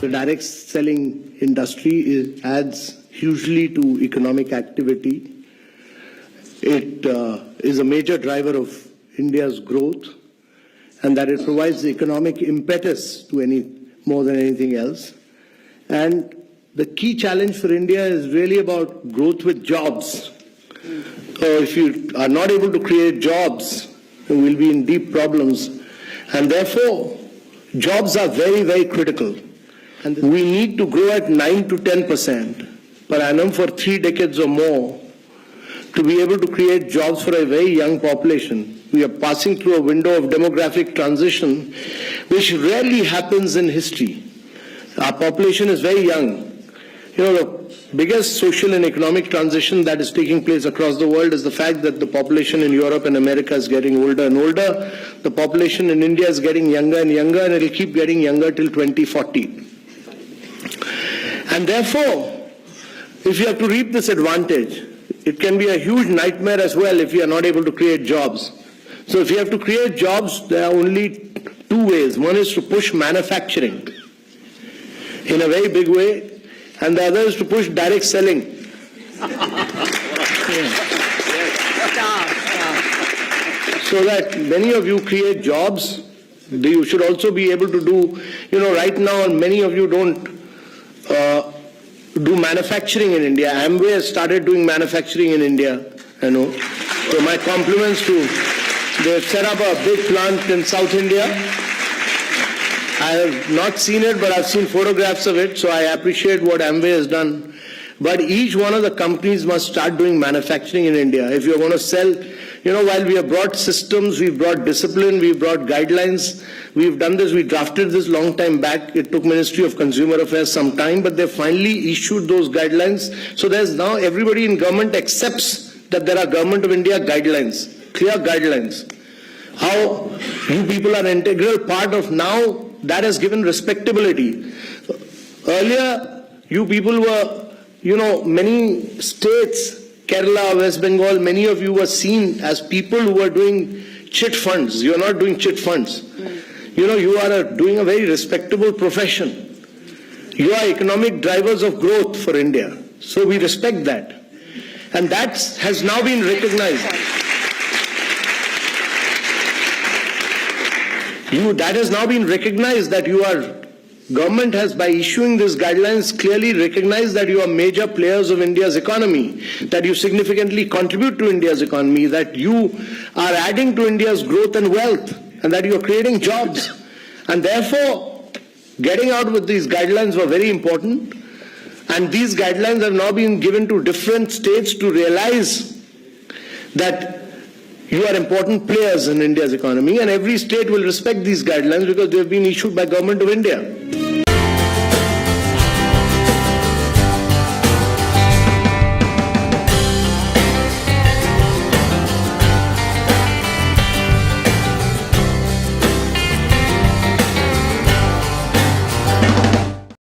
The direct selling industry adds hugely to economic activity. It is a major driver of India's growth, and that it provides the economic impetus to more than anything else. And the key challenge for India is really about growth with jobs. So if you are not able to create jobs, you will be in deep problems. And therefore, jobs are very, very critical. And we need to grow at 9 to 10% per annum for 3 decades or more to be able to create jobs for a very young population. We are passing through a window of demographic transition which rarely happens in history. Our population is very young. You know, the biggest social and economic transition that is taking place across the world is the fact that the population in Europe and America is getting older and older. The population in India is getting younger and younger, and it will keep getting younger till 2040. And therefore, if you have to reap this advantage, it can be a huge nightmare as well if you are not able to create jobs. So if you have to create jobs, there are only 2 ways. One is to push manufacturing in a very big way, and the other is to push direct selling. So that many of you create jobs, you should also be able to do, right now many of you don't do manufacturing in India. Amway has started doing manufacturing in India, I know. So my compliments to, they've set up a big plant in South India. I have not seen it, but I've seen photographs of it, so I appreciate what Amway has done. But each one of the companies must start doing manufacturing in India. If you're going to sell, while we have brought systems, we've brought discipline, we've brought guidelines, we've done this, we drafted this long time back. It took Ministry of Consumer Affairs some time, but they finally issued those guidelines. So there's now everybody in government accepts that there are Government of India guidelines, clear guidelines. How you people are an integral part of now, that has given respectability. Earlier, you people were, many states, Kerala, West Bengal, many of you were seen as people who were doing chit funds. You are not doing chit funds. You are doing a very respectable profession. You are economic drivers of growth for India. So we respect that. And that has now been recognized. That has now been recognized that government has, by issuing these guidelines, clearly recognized that you are major players of India's economy, that you significantly contribute to India's economy, that you are adding to India's growth and wealth, and that you are creating jobs. And therefore, getting out with these guidelines were very important. And these guidelines have now been given to different states to realize that you are important players in India's economy, and every state will respect these guidelines because they have been issued by Government of India.